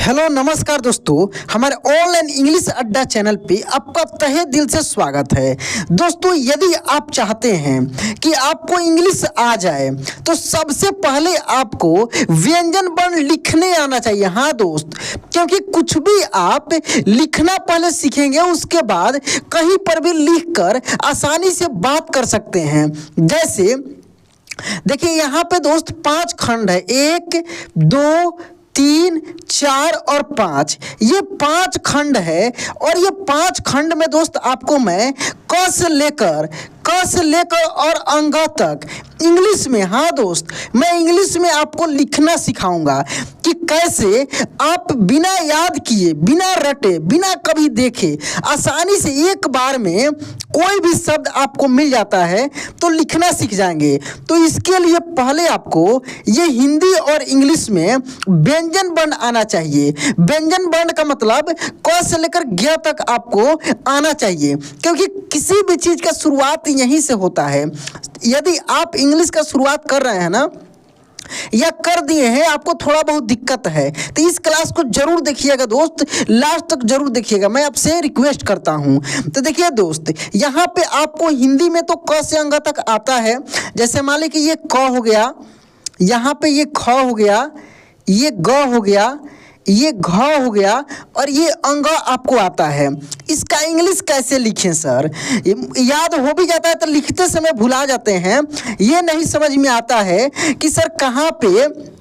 Hello नमस्कार दोस्तों, हमारे ऑनलाइन इंग्लिश अड्डा चैनल पे आपका तहे दिल से स्वागत है। दोस्तों, यदि आप चाहते हैं कि आपको इंग्लिश आ जाए तो सबसे पहले आपको व्यंजन वर्ण लिखने आना चाहिए। हाँ दोस्त, क्योंकि कुछ भी आप लिखना पहले सीखेंगे, उसके बाद कहीं पर भी लिखकर आसानी से बात कर सकते हैं। जैसे देखिए यहाँ पे दोस्त 5 खंड है, 1 2 3 4 और 5। ये 5 खंड है और ये 5 खंड में दोस्त आपको मैं क से लेकर और अंगा तक इंग्लिश में, हाँ दोस्त, मैं इंग्लिश में आपको लिखना सिखाऊंगा कि कैसे आप बिना याद किए, बिना रटे, बिना कभी देखे आसानी से एक बार में कोई भी शब्द आपको मिल जाता है तो लिखना सीख जाएंगे। तो इसके लिए पहले आपको ये हिंदी और इंग्लिश में व्यंजन वर्ण आना चाहिए। व्यंजन वर्ण का मतलब क से लेकर ज्ञ तक आपको आना चाहिए, क्योंकि किसी भी चीज़ का शुरुआत यहीं से होता है। यदि आप इंग्लिश का शुरुआत कर रहे हैं ना, या कर दिए हैं, आपको थोड़ा बहुत दिक्कत है, तो इस क्लास को जरूर देखिएगा दोस्त, लास्ट तक जरूर देखिएगा, मैं आपसे रिक्वेस्ट करता हूं। तो देखिए दोस्त, यहाँ पे आपको हिंदी में तो क से अंग तक आता है। जैसे मान लीजिए कि ये क हो गया, यहाँ पे ये ख हो गया, ये ग हो गया, ये घ हो गया और ये अंग आपको आता है। इसका इंग्लिश कैसे लिखें सर? याद हो भी जाता है तो लिखते समय भुला जाते हैं। ये नहीं समझ में आता है कि सर कहाँ पे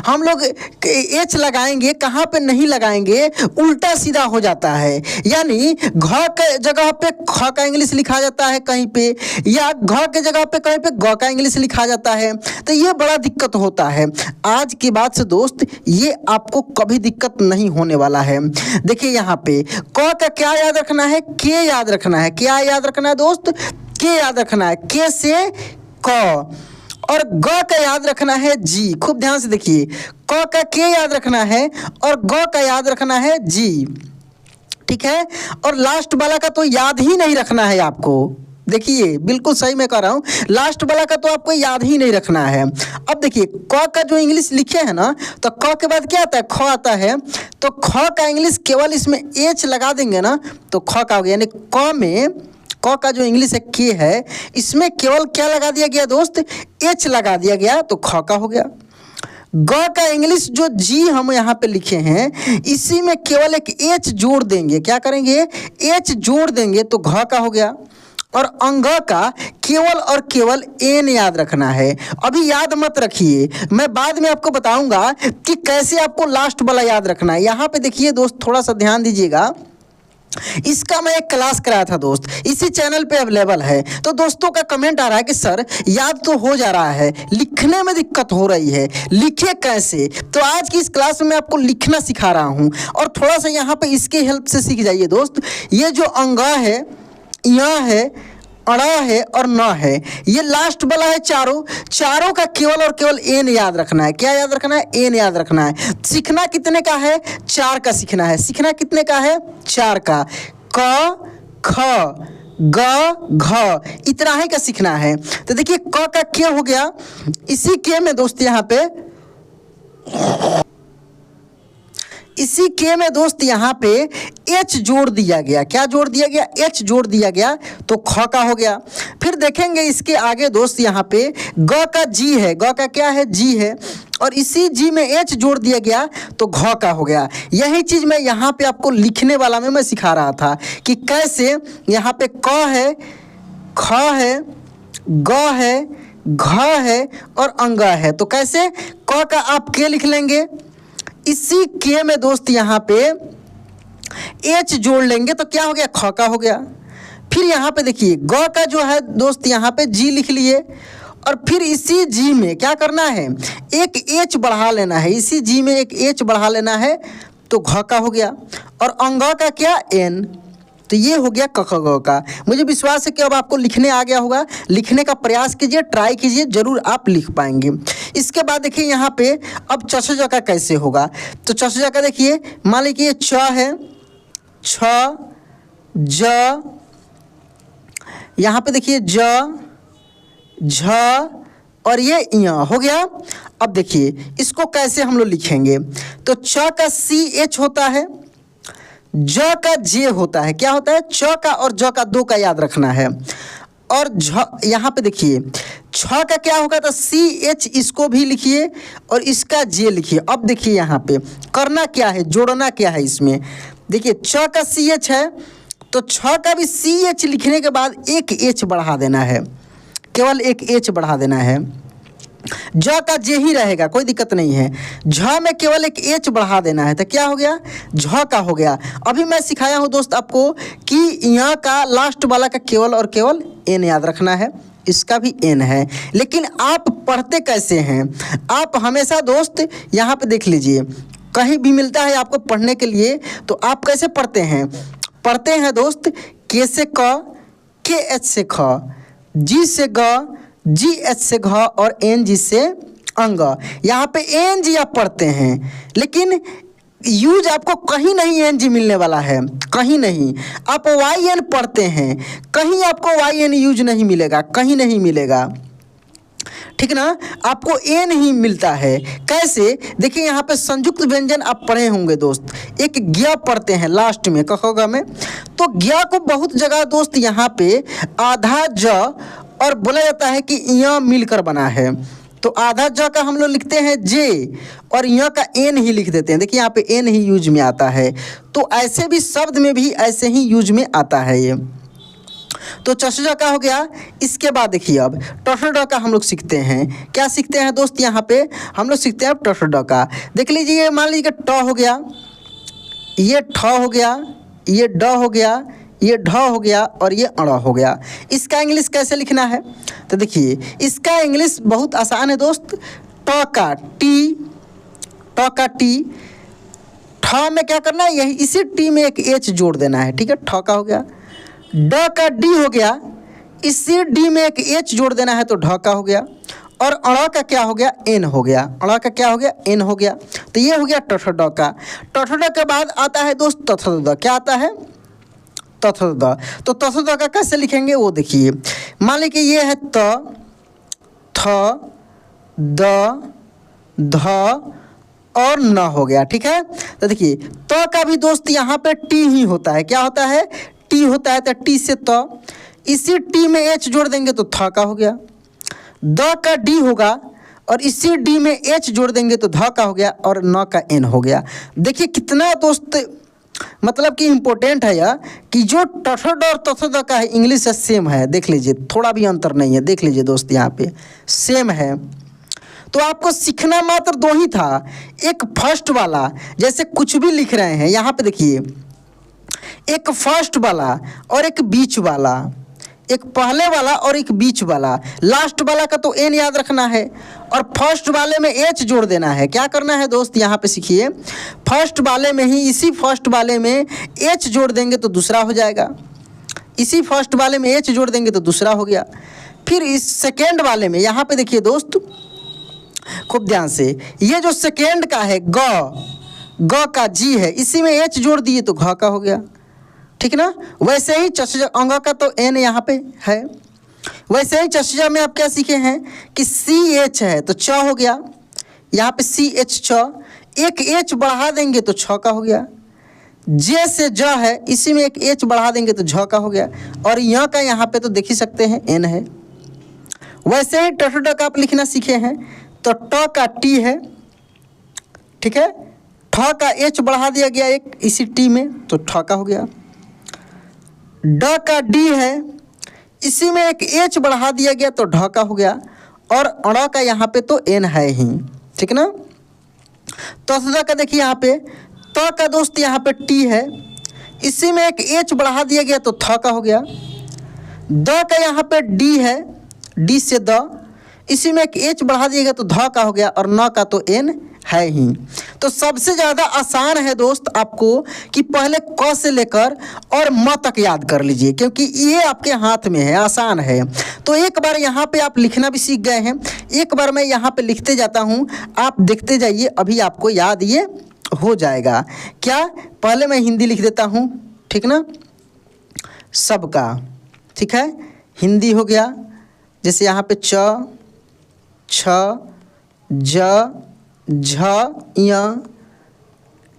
हम लोग एच लगाएंगे, कहाँ पे नहीं लगाएंगे, उल्टा सीधा हो जाता है। यानी घ के जगह पे ख का इंग्लिश लिखा जाता है कहीं पे, या घ के जगह पे कहीं पे ग का इंग्लिश लिखा जाता है, तो ये बड़ा दिक्कत होता है। आज के बाद से दोस्त ये आपको कभी दिक्कत नहीं होने वाला है। देखिए यहाँ पे क का क्या याद रखना है, के याद रखना है। क्या याद रखना है दोस्त? के याद रखना है, के से क। और ग का याद रखना है जी। खूब ध्यान से देखिए, क का के याद रखना है और ग का याद रखना है जी, ठीक है। और लास्ट वाला का तो याद ही नहीं रखना है आपको। देखिए बिल्कुल सही मैं कह रहा हूँ, लास्ट वाला का तो आपको याद ही नहीं रखना है। अब देखिए क का जो इंग्लिश लिखे है ना, तो क के बाद क्या आता है? ख आता है। तो ख का इंग्लिश केवल इसमें एच लगा देंगे ना तो ख का हो गया। यानी क में क का जो इंग्लिश है के है, इसमें केवल क्या लगा दिया गया दोस्त? एच लगा दिया गया, तो ख का हो गया। ग का इंग्लिश जो जी हम यहाँ पे लिखे हैं, इसी में केवल एक एच जोड़ देंगे। क्या करेंगे? एच जोड़ देंगे, तो घ का हो गया। और अंग का केवल और केवल एन याद रखना है। अभी याद मत रखिए, मैं बाद में आपको बताऊंगा कि कैसे आपको लास्ट वाला याद रखना है। यहाँ पे देखिए दोस्त, थोड़ा सा ध्यान दीजिएगा, इसका मैं एक क्लास कराया था दोस्त, इसी चैनल पे अवेलेबल है। तो दोस्तों का कमेंट आ रहा है कि सर याद तो हो जा रहा है, लिखने में दिक्कत हो रही है, लिखे कैसे? तो आज की इस क्लास में मैं आपको लिखना सिखा रहा हूं और थोड़ा सा यहाँ पे इसके हेल्प से सीख जाइए दोस्त। ये जो अंगा है, यहाँ है, अड़ा है और न है, ये लास्ट वाला है। चारों का केवल और केवल एन याद रखना है। क्या याद रखना है? एन याद रखना है। सीखना कितने का है? 4 का सीखना है। सीखना कितने का है? 4 का। क ख ग घ, इतना ही का सीखना है। तो देखिए क का के हो गया, इसी के में दोस्त यहाँ पे, इसी के में दोस्त यहाँ पे एच जोड़ दिया गया। क्या जोड़ दिया गया? एच जोड़ दिया गया, तो ख का हो गया। फिर देखेंगे इसके आगे दोस्त, यहाँ पे ग का जी है, ग का क्या है? जी है, और इसी जी में एच जोड़ दिया गया, तो घ का हो गया। यही चीज़ मैं यहाँ पे आपको लिखने वाला में मैं सिखा रहा था कि कैसे यहाँ पे क है, ख है, ग है, घ है और अंगा है। तो कैसे? क का आप के लिख लेंगे, इसी के में दोस्त यहाँ पे एच जोड़ लेंगे, तो क्या हो गया? ख का हो गया। फिर यहाँ पे देखिए ग का जो है दोस्त, यहाँ पे जी लिख लिए, और फिर इसी जी में क्या करना है? एक एच बढ़ा लेना है, इसी जी में एक एच बढ़ा लेना है, तो घ का हो गया। और अंगा का क्या? एन। तो ये हो गया क ख ग का। मुझे विश्वास है कि अब आपको लिखने आ गया होगा। लिखने का प्रयास कीजिए, ट्राई कीजिए, जरूर आप लिख पाएंगे। इसके बाद देखिए यहाँ पे अब च ज का कैसे होगा। तो च ज का देखिए, मान लीजिए ये च है, छ ज, यहाँ पे देखिए ज, झ, और ये यहाँ हो गया। अब देखिए इसको कैसे हम लोग लिखेंगे, तो च का सी एच होता है, ज का जे होता है, क्या होता है, च का और ज का दो का याद रखना है। और झ यहाँ पे देखिए छ का क्या होगा, तो सी एच इसको भी लिखिए और इसका जे लिखिए। अब देखिए यहाँ पे करना क्या है, जोड़ना क्या है इसमें। देखिए च का सी एच है तो छ का भी सी एच लिखने के बाद एक एच बढ़ा देना है, केवल एक एच बढ़ा देना है। ज का जे ही रहेगा, कोई दिक्कत नहीं है। झ में केवल एक एच बढ़ा देना है, तो क्या हो गया, झ का हो गया। अभी मैं सिखाया हूँ दोस्त आपको कि यहाँ का लास्ट वाला का केवल और केवल एन याद रखना है, इसका भी एन है। लेकिन आप पढ़ते कैसे हैं, आप हमेशा दोस्त यहाँ पे देख लीजिए, कहीं भी मिलता है आपको पढ़ने के लिए तो आप कैसे पढ़ते हैं, पढ़ते हैं दोस्त के से क, के एच से ख, जी से ग, जी एच से घ और एन जी से अंग। यहाँ पे एन जी आप पढ़ते हैं, लेकिन यूज आपको कहीं नहीं एन जी मिलने वाला है, कहीं नहीं। आप वाई एन पढ़ते हैं, कहीं आपको वाई एन यूज नहीं मिलेगा, कहीं नहीं मिलेगा, ठीक ना। आपको एन ही मिलता है। कैसे, देखिए यहाँ पे संयुक्त व्यंजन आप पढ़े होंगे दोस्त, एक ज्ञ पढ़ते हैं लास्ट में कहोगा में, तो ज्ञ को बहुत जगह दोस्त यहाँ पे आधा ज और बोला जाता है कि य मिलकर बना है, तो आधा ज का हम लोग लिखते हैं जे और य का एन ही लिख देते हैं। देखिए यहाँ पे एन ही यूज में आता है, तो ऐसे भी शब्द में भी ऐसे ही यूज में आता है ये। तो चशज का हो गया। इसके बाद देखिए अब टसड का हम लोग सीखते हैं, क्या सीखते हैं दोस्त, यहाँ पे हम लोग सीखते हैं टसड का। देख लीजिए, मान लीजिए ट हो गया, ये ठ हो गया, ये ड हो गया, ये ढ हो गया और ये अड़ हो गया। इसका इंग्लिश कैसे लिखना है, तो देखिए इसका इंग्लिश बहुत आसान है दोस्त। ट का टी, ट का टी, ठ में क्या करना है, यही इसी टी में एक एच जोड़ देना है, ठीक है, ठ का हो गया। ड का डी हो गया, इसी डी में एक एच जोड़ देना है तो ढ का हो गया। और अड़ का क्या हो गया, एन हो गया, अड़ का क्या हो गया, एन हो गया। तो ये हो गया टठड का। टठड के बाद आता है दोस्त तथद, क्या आता है, तथद। तो तथद का कैसे लिखेंगे वो देखिए, मान लीजिए कि ये है त, थ, द, ध और न हो गया, ठीक है। तो देखिए त का भी दोस्त यहाँ पे टी ही होता है, क्या होता है, टी होता है। तो टी से त, इसी टी में एच जोड़ देंगे तो थ का हो गया। द का डी होगा और इसी डी में एच जोड़ देंगे तो ध का हो गया और न का एन हो गया। देखिए कितना दोस्त मतलब कि इम्पोर्टेंट है यह कि जो टठड और तथद का है इंग्लिश है सेम है, देख लीजिए थोड़ा भी अंतर नहीं है, देख लीजिए दोस्त यहाँ पे सेम है। तो आपको सीखना मात्र दो ही था, एक फर्स्ट वाला, जैसे कुछ भी लिख रहे हैं यहाँ पे देखिए, एक फर्स्ट वाला और एक बीच वाला, एक पहले वाला और एक बीच वाला। लास्ट वाला का तो एन याद रखना है और फर्स्ट वाले में एच जोड़ देना है। क्या करना है दोस्त, यहाँ पे सीखिए, फर्स्ट वाले में ही, इसी फर्स्ट वाले में एच जोड़ देंगे तो दूसरा हो जाएगा, इसी फर्स्ट वाले में एच जोड़ देंगे तो दूसरा हो गया। फिर इस सेकेंड वाले में यहाँ पे देखिए दोस्त खूब ध्यान से, ये जो सेकेंड का है ग का जी है, इसी में एच जोड़ दिए तो घ का हो गया, ठीक ना। वैसे ही चशज अंग का तो एन यहाँ पे है। वैसे ही चशजा में आप क्या सीखे हैं कि सी एच है तो च हो गया, यहाँ पे सी एच छ, एक एच बढ़ा देंगे तो छ का हो गया। जे से ज है, इसी में एक एच बढ़ा देंगे तो झ का हो गया। और य का यहाँ पे तो देख ही सकते हैं एन है। वैसे ही टठड का आप लिखना सीखे हैं, तो ट का टी है, ठीक है, ठ का एच बढ़ा दिया गया एक इसी टी में तो ठ का हो गया। ड का डी है, इसी में एक एच बढ़ा दिया गया तो ढ का हो गया। और अड़ का यहाँ पे तो एन है ही, ठीक ना। तथद का देखिए यहाँ पे त का दोस्त यहाँ पे टी है, इसी में एक एच बढ़ा दिया गया तो थ का हो गया। द का यहाँ पे डी है, डी से द, इसी में एक एच बढ़ा दिया गया तो ध का हो गया। और न का तो एन है ही। तो सबसे ज़्यादा आसान है दोस्त आपको कि पहले क से लेकर और म तक याद कर लीजिए, क्योंकि ये आपके हाथ में है, आसान है। तो एक बार यहाँ पे आप लिखना भी सीख गए हैं, एक बार मैं यहाँ पे लिखते जाता हूँ, आप देखते जाइए, अभी आपको याद ये हो जाएगा। क्या, पहले मैं हिंदी लिख देता हूँ, ठीक ना, सबका, ठीक है, हिंदी हो गया। जैसे यहाँ पे च, छ ज झ य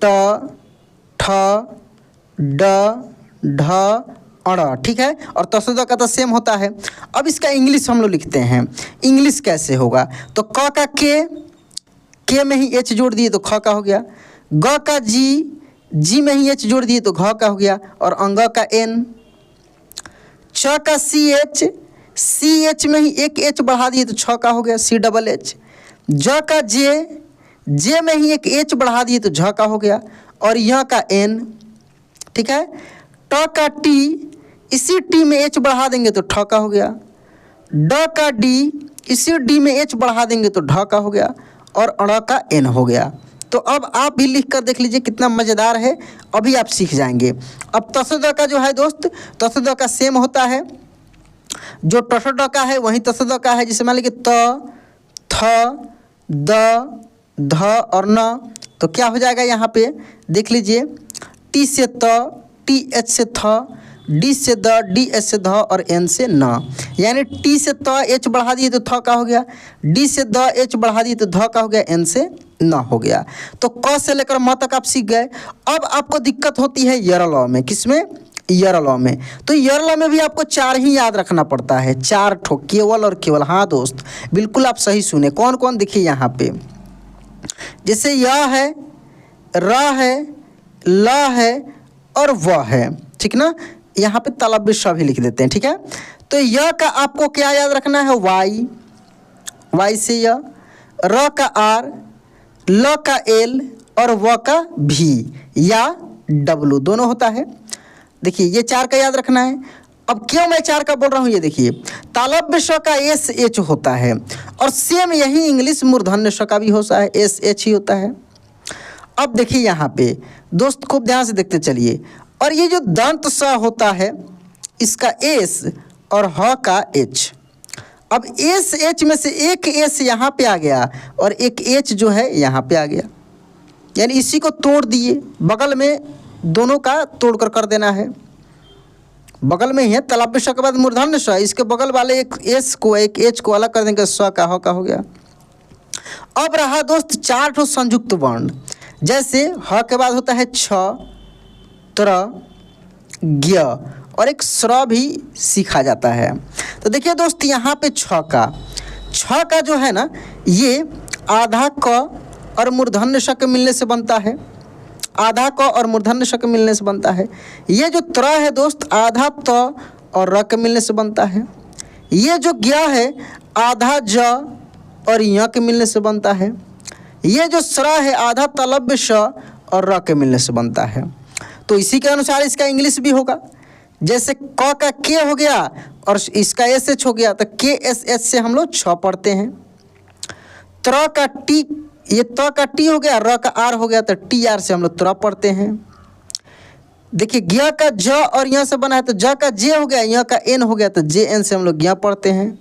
ट ठ ड ढ अड़। ठीक है, और तसद का तो सेम होता है। अब इसका इंग्लिश हम लोग लिखते हैं। इंग्लिश कैसे होगा? तो क का के में ही एच जोड़ दिए तो ख का हो गया। ग का जी में ही एच जोड़ दिए तो घ का हो गया। और अंग का एन। च का सी एच में ही एक एच बढ़ा दिए तो छ का हो गया, सी डबल एच। ज का जे में ही एक एच बढ़ा दिए तो झ का हो गया। और यह का एन। ठीक है, ट का टी, इसी टी में एच बढ़ा देंगे तो ठ का हो गया। ड का डी, इसी डी में एच बढ़ा देंगे तो ढ का हो गया। और अड़ का एन हो गया। तो अब आप भी लिख कर देख लीजिए कितना मज़ेदार है, अभी आप सीख जाएंगे। अब तसद का जो है दोस्त, तसद का सेम होता है। जो टसड का है वही तसद का है। जैसे मान लीजिए त, थ, द, ध और न, तो क्या हो जाएगा यहाँ पे देख लीजिए। टी से त, टी एच से थ, डी से द, डी एच से ध और एन से न। यानी टी से त एच बढ़ा दिए तो थ का हो गया, डी से द एच बढ़ा दिए तो ध का हो गया, एन से न हो गया। तो क से लेकर म तक आप सीख गए। अब आपको दिक्कत होती है यरलॉ में। किसमें? यरलॉ में। तो यरलॉ में भी आपको 4 ही याद रखना पड़ता है, 4 ठो, केवल और केवल। हाँ दोस्त, बिल्कुल आप सही सुने। कौन कौन देखिए यहाँ पे, जैसे य है, र है, ल है और व है। ठीक ना, यहाँ पे तलव्य श भी लिख देते हैं। ठीक है, तो य का आपको क्या याद रखना है? वाई से य, र का आर, ल का एल और व का भी या डब्लू दोनों होता है। देखिए ये 4 का याद रखना है। अब क्यों मैं 4 का बोल रहा हूँ ये देखिए, तालव्य श का एस एच होता है और सेम यही इंग्लिश मूर्धन्य श का भी होता है, एस एच ही होता है। अब देखिए यहाँ पे दोस्त खूब ध्यान से देखते चलिए। और ये जो दंत स होता है इसका एस और ह का एच। अब एस एच में से एक एस यहाँ पे आ गया और एक एच जो है यहाँ पे आ गया, यानी इसी को तोड़ दिए। बगल में दोनों का तोड़ कर देना है। बगल में ही है तलव्य श के बाद मूर्धन्य श, इसके बगल वाले एक एस को एक एच को अलग कर देंगे, स का ह का हो गया। अब रहा दोस्त 4 ठो संयुक्त वर्ण। जैसे ह के बाद होता है छ, त्र, ज्ञ और एक स्र भी सीखा जाता है। तो देखिए दोस्त यहाँ पे छ का जो है ना, ये आधा क और मूर्धन्य श के मिलने से बनता है। आधा क और मूर्धन्य श के मिलने से बनता है। ये जो त्र है दोस्त, आधा त और र के मिलने से बनता है। ये जो ज्ञ है, आधा ज और य के मिलने से बनता है। ये जो स्र है, आधा तलव्य श और र के मिलने से बनता है। तो इसी के अनुसार इसका इंग्लिश भी होगा। जैसे क का के हो गया और इसका एस एच हो गया, तो के एस एच से हम लोग छ पढ़ते हैं। त्र का टी, ये त का टी हो गया, र का आर हो गया, तो टी आर से हम लोग त्र पढ़ते हैं। देखिए ज्ञ का ज और यहाँ से बना है, तो ज का जे हो गया, यहाँ का एन हो गया, तो जे एन से हम लोग ज्ञ पढ़ते हैं।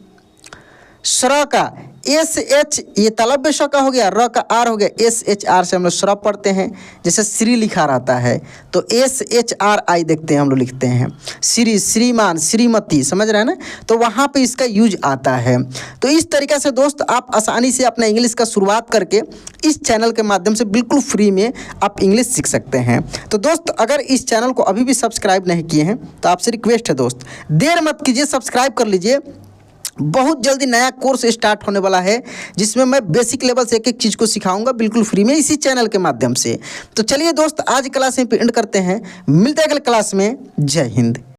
स्र का एस एच, ये तलव्य श का हो गया, र का आर हो गया, एस एच आर से हम लोग स्र पढ़ते हैं। जैसे श्री लिखा रहता है तो एस एच आर आई देखते हैं, हम लोग लिखते हैं श्री, श्रीमान, श्रीमती, समझ रहे हैं ना, तो वहाँ पे इसका यूज आता है। तो इस तरीक़े से दोस्त आप आसानी से अपना इंग्लिश का शुरुआत करके इस चैनल के माध्यम से बिल्कुल फ्री में आप इंग्लिश सीख सकते हैं। तो दोस्त अगर इस चैनल को अभी भी सब्सक्राइब नहीं किए हैं तो आपसे रिक्वेस्ट है दोस्त, देर मत कीजिए, सब्सक्राइब कर लीजिए। बहुत जल्दी नया कोर्स स्टार्ट होने वाला है जिसमें मैं बेसिक लेवल से एक एक चीज़ को सिखाऊंगा बिल्कुल फ्री में इसी चैनल के माध्यम से। तो चलिए दोस्त आज क्लास में एंड करते हैं, मिलते हैं अगले क्लास में। जय हिंद।